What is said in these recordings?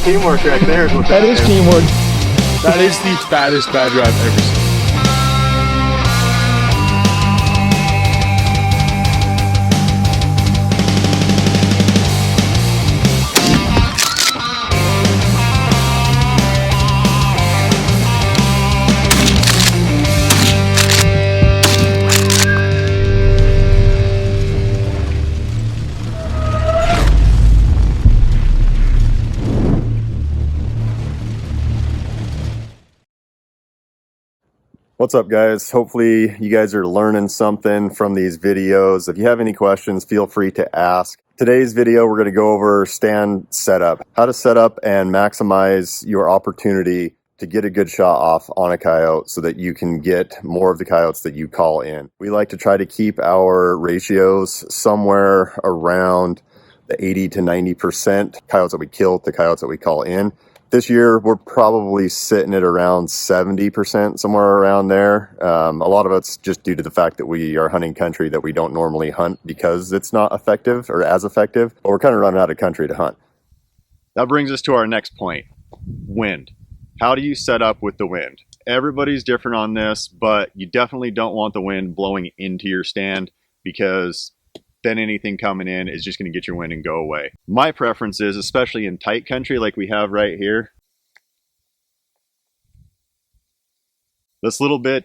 teamwork right there is what that is. Teamwork. That is the fattest bad drive I've ever seen. What's up, guys? Hopefully you guys are learning something from these videos. If you have any questions, feel free to ask. Today's video, we're going to go over stand setup, how to set up and maximize your opportunity to get a good shot off on a coyote so that you can get more of the coyotes that you call in. We like to try to keep our ratios somewhere around the 80 to 90% coyotes that we kill to coyotes that we call in. This year, we're probably sitting at around 70%, somewhere around there. A lot of it's just due to the fact that we are hunting country that we don't normally hunt because it's not effective or as effective, but we're kind of running out of country to hunt. That brings us to our next point, wind. How do you set up with the wind? Everybody's different on this, but you definitely don't want the wind blowing into your stand because then anything coming in is just going to get your wind and go away. My preference is, especially in tight country like we have right here, this little bit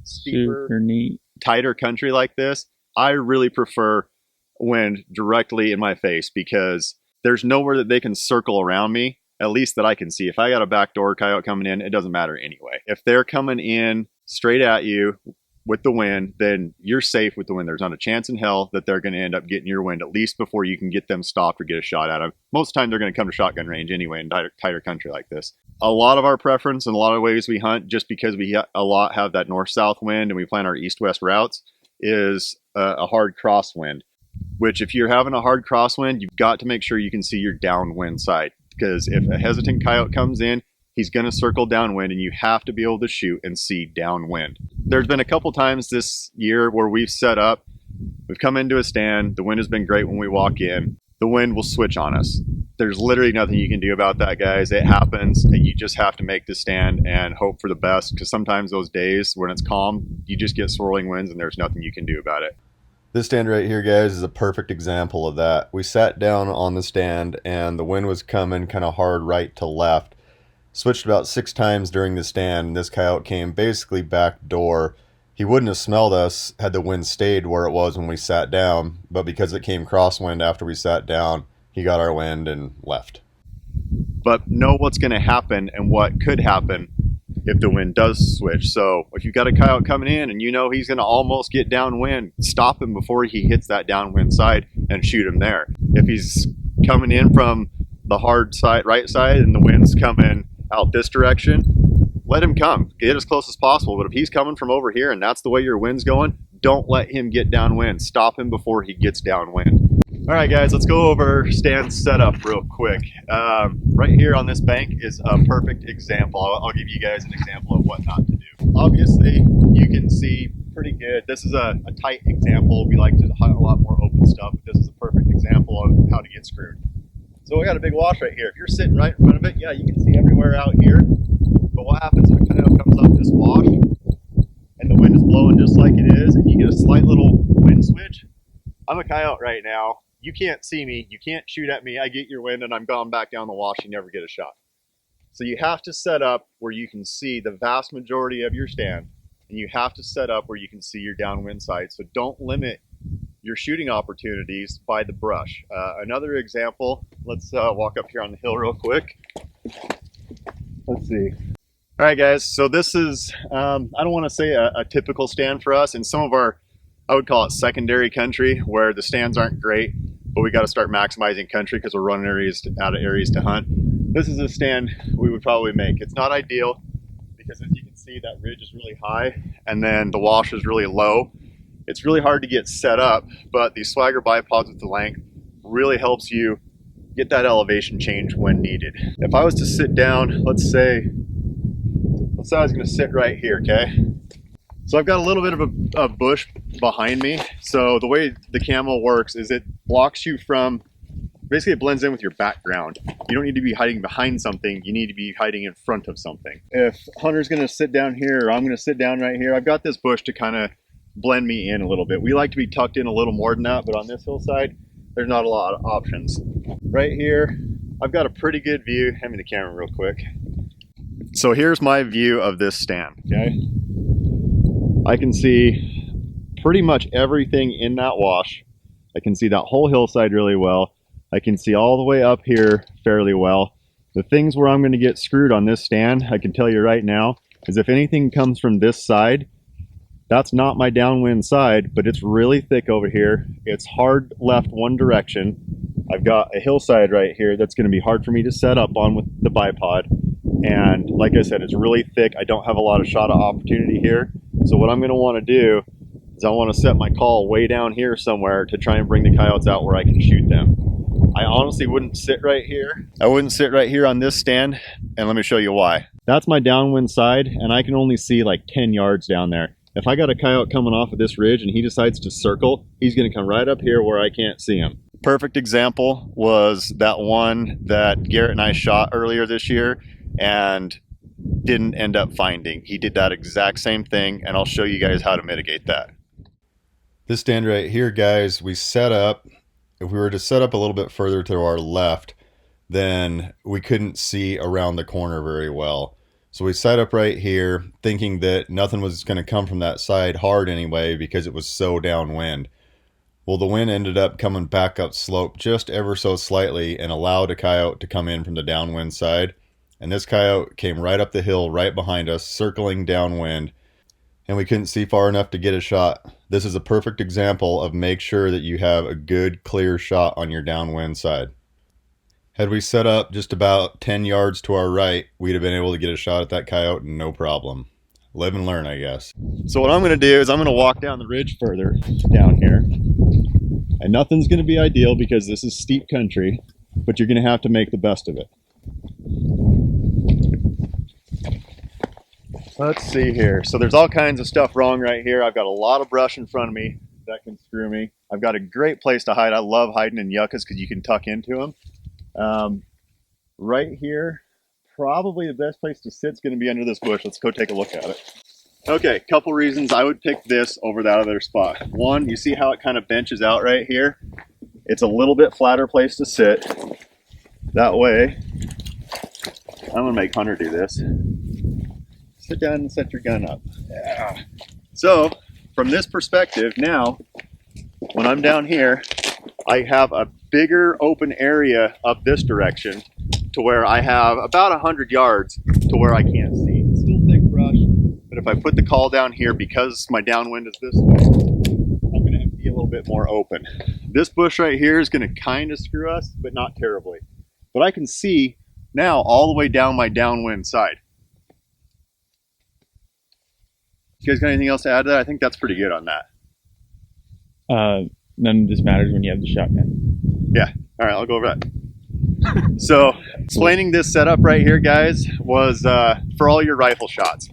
steeper, tighter country like this, I really prefer wind directly in my face because there's nowhere that they can circle around me, at least that I can see. If I got a backdoor coyote coming in, it doesn't matter anyway. If they're coming in straight at you with the wind, then you're safe with the wind. There's not a chance in hell that they're going to end up getting your wind, at least before you can get them stopped or get a shot at them. Most of the time they're going to come to shotgun range anyway in tighter country like this. A lot of our preference and a lot of ways we hunt, just because we have that north-south wind and we plan our east-west routes, is a hard crosswind, which if you're having a hard crosswind, you've got to make sure you can see your downwind side, because if a hesitant coyote comes in, he's going to circle downwind and you have to be able to shoot and see downwind. There's been a couple times this year where we've set up, we've come into a stand, the wind has been great when we walk in, the wind will switch on us. There's literally nothing you can do about that, guys. It happens, and you just have to make the stand and hope for the best, because sometimes those days when it's calm, you just get swirling winds and there's nothing you can do about it. This stand right here, guys, is a perfect example of that. We sat down on the stand and the wind was coming kind of hard right to left. Switched about 6 times during the stand, and this coyote came basically back door. He wouldn't have smelled us had the wind stayed where it was when we sat down, but because it came crosswind after we sat down, he got our wind and left. But know what's going to happen and what could happen if the wind does switch. So if you've got a coyote coming in and you know he's going to almost get downwind, stop him before he hits that downwind side and shoot him there. If he's coming in from the hard side, right side, and the wind's coming out this direction, let him come, get as close as possible. But if he's coming from over here and that's the way your wind's going, don't let him get downwind. Stop him before he gets downwind. All right, guys, let's go over stand setup real quick. Right here on this bank is a perfect example. I'll give you guys an example of what not to do. Obviously, you can see pretty good. This is a tight example. We like to hunt a lot more open stuff, but this is a perfect example of how to get screwed. So we got a big wash right here. If you're sitting right in front of it, yeah, you can see everywhere out here. But what happens if a coyote comes up this wash and the wind is blowing just like it is and you get a slight little wind switch? I'm a coyote right now. You can't see me. You can't shoot at me. I get your wind and I'm gone back down the wash. You never get a shot. So you have to set up where you can see the vast majority of your stand, and you have to set up where you can see your downwind side. So don't limit your shooting opportunities by the brush. Another example, let's walk up here on the hill real quick. Let's see. All right, guys, so this is, I don't want to say a typical stand for us. In some of our, I would call it secondary country, where the stands aren't great, but we got to start maximizing country because we're running out of areas to hunt. This is a stand we would probably make. It's not ideal because as you can see, that ridge is really high and then the wash is really low. It's really hard to get set up, but the Swagger bipods with the length really helps you get that elevation change when needed. If I was to sit down, let's say I was going to sit right here, okay? So I've got a little bit of a bush behind me. So the way the camo works is it blocks you from basically it blends in with your background. You don't need to be hiding behind something, you need to be hiding in front of something. If Hunter's gonna sit down here, or I'm gonna sit down right here, I've got this bush to kind of blend me in a little bit. We like to be tucked in a little more than that, but on this hillside, there's not a lot of options. Right here, I've got a pretty good view. Hand me the camera real quick. So here's my view of this stand, okay? I can see pretty much everything in that wash. I can see that whole hillside really well. I can see all the way up here fairly well. The things where I'm going to get screwed on this stand, I can tell you right now, is if anything comes from this side, that's not my downwind side, but it's really thick over here. It's hard left one direction. I've got a hillside right here that's going to be hard for me to set up on with the bipod. And like I said, it's really thick. I don't have a lot of shot of opportunity here. So what I'm going to want to do is I want to set my call way down here somewhere to try and bring the coyotes out where I can shoot them. I honestly wouldn't sit right here. I wouldn't sit right here on this stand, and let me show you why. That's my downwind side, and I can only see like 10 yards down there. If I got a coyote coming off of this ridge and he decides to circle, he's going to come right up here where I can't see him. Perfect example was that one that Garrett and I shot earlier this year and didn't end up finding. He did that exact same thing, and I'll show you guys how to mitigate that. This stand right here, guys, we set up. If we were to set up a little bit further to our left, then we couldn't see around the corner very well. So we set up right here thinking that nothing was going to come from that side hard anyway because it was so downwind. Well, the wind ended up coming back up slope just ever so slightly and allowed a coyote to come in from the downwind side. And this coyote came right up the hill right behind us, circling downwind, and we couldn't see far enough to get a shot. This is a perfect example of make sure that you have a good clear shot on your downwind side. Had we set up just about 10 yards to our right, we'd have been able to get a shot at that coyote, no problem. Live and learn, I guess. So what I'm going to do is I'm going to walk down the ridge further down here. And nothing's going to be ideal because this is steep country, but you're going to have to make the best of it. Let's see here. So there's all kinds of stuff wrong right here. I've got a lot of brush in front of me that can screw me. I've got a great place to hide. I love hiding in yuccas because you can tuck into them. Right here, probably the best place to sit is going to be under this bush. Let's go take a look at it. Okay, couple reasons I would pick this over that other spot. One, you see how it kind of benches out right here? It's a little bit flatter place to sit. That way, I'm going to make Hunter do this. Sit down and set your gun up. Yeah. So, from this perspective, now, when I'm down here, I have a bigger open area up this direction to where I have about 100 yards to where I can't see. It's still thick brush, but if I put the call down here, because my downwind is this way, I'm going to be a little bit more open. This bush right here is going to kind of screw us, but not terribly. But I can see now all the way down my downwind side. You guys got anything else to add to that? I think that's pretty good on that. None of this matters when you have the shotgun. Yeah. All right, I'll go over that. So, explaining this setup right here, guys, was for all your rifle shots.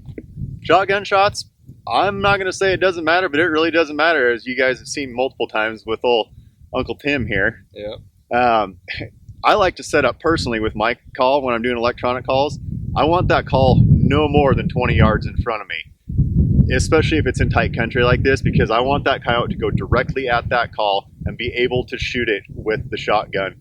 Shotgun shots, I'm not going to say it doesn't matter, but it really doesn't matter, as you guys have seen multiple times with old Uncle Tim here. Yeah. I like to set up personally with my call when I'm doing electronic calls. I want that call no more than 20 yards in front of me, especially if it's in tight country like this, because I want that coyote to go directly at that call and be able to shoot it with the shotgun.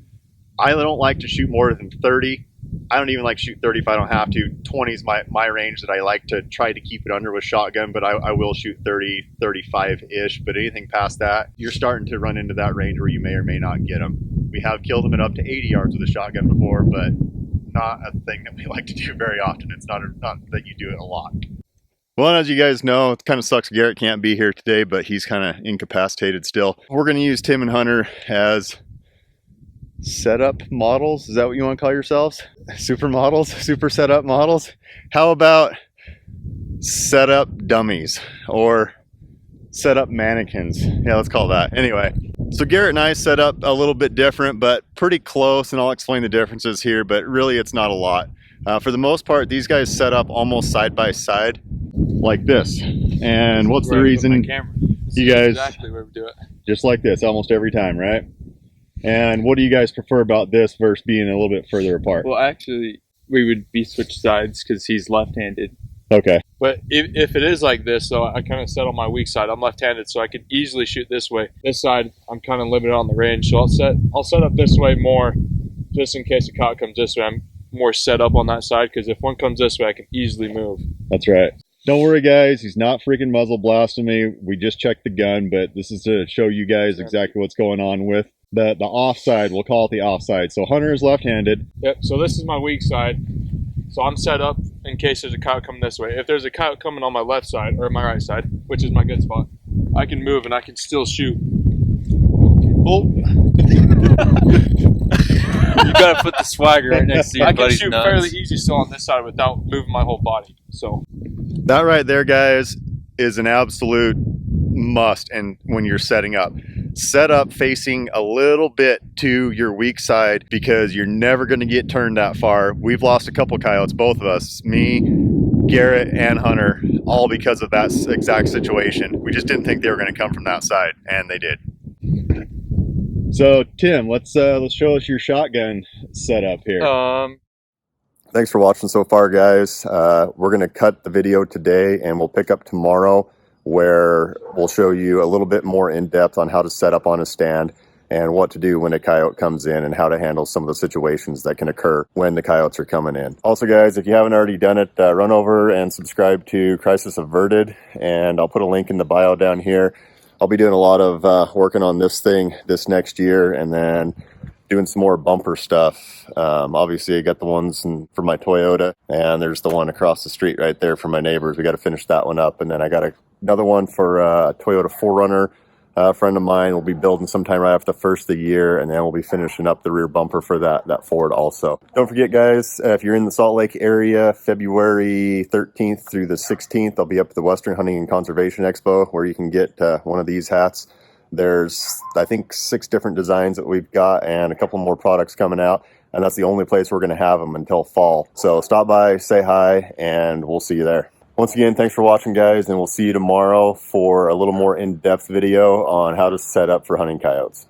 I don't like to shoot more than 30. I don't even like to shoot 30 if I don't have to. 20 is my range that I like to try to keep it under with shotgun, but I will shoot 30, 35-ish. But anything past that, you're starting to run into that range where you may or may not get them. We have killed them at up to 80 yards with a shotgun before, but not a thing that we like to do very often. It's not that you do it a lot. Well, as you guys know, it kind of sucks Garrett can't be here today, but he's kind of incapacitated still. We're going to use Tim and Hunter as setup models. Is that what you want to call yourselves? Super models? Super setup models? How about setup dummies or setup mannequins? Yeah, let's call that. Anyway, so Garrett and I set up a little bit different, but pretty close, and I'll explain the differences here, but really it's not a lot. For the most part, these guys set up almost side by side like this. And what's the reason camera. you guys exactly where we do it. just like this almost every time, right? And what do you guys prefer about this versus being a little bit further apart? Well, actually, we would be switched sides because he's left-handed. Okay. But if it is like this, so I kind of set on my weak side. I'm left-handed, so I could easily shoot this way. This side, I'm kind of limited on the range, so I'll set up this way more, just in case a coyote comes this way. I'm more set up on that side because if one comes this way, I can easily move. That's right. Don't worry, guys. He's not freaking muzzle blasting me. We just checked the gun, but this is to show you guys exactly what's going on with the offside. We'll call it the offside. So Hunter is left-handed. Yep. So this is my weak side. So I'm set up in case there's a coyote coming this way. If there's a coyote coming on my left side or my right side, which is my good spot, I can move and I can still shoot. Oh. You gotta put the swagger right next to your I can buddy's shoot nuts. fairly easy still on this side without moving my whole body. So That right there, guys, is an absolute must. And when you're setting up, set up facing a little bit to your weak side because you're never going to get turned that far. We've lost a couple coyotes, both of us, me, Garrett, and Hunter, all because of that exact situation. We just didn't think they were going to come from that side, and they did. So Tim, let's show us your shotgun setup here. Thanks for watching so far, guys. We're going to cut the video today and we'll pick up tomorrow where we'll show you a little bit more in depth on how to set up on a stand and what to do when a coyote comes in and how to handle some of the situations that can occur when the coyotes are coming in. Also, guys, if you haven't already done it, run over and subscribe to Crisis Averted, and I'll put a link in the bio down here. I'll be doing a lot of working on this thing this next year, and then doing some more bumper stuff. Obviously, I got the ones for my Toyota, and there's the one across the street right there for my neighbors. We got to finish that one up, and then I got another one for a Toyota 4Runner. A friend of mine will be building sometime right after the first of the year, and then we'll be finishing up the rear bumper for that Ford also. Don't forget, guys, if you're in the Salt Lake area, February 13th through the 16th, I'll be up at the Western Hunting and Conservation Expo where you can get one of these hats. There's, I think, 6 different designs that we've got and a couple more products coming out, and that's the only place we're going to have them until fall. So stop by, say hi, and we'll see you there. Once again, thanks for watching, guys, and we'll see you tomorrow for a little more in-depth video on how to set up for hunting coyotes.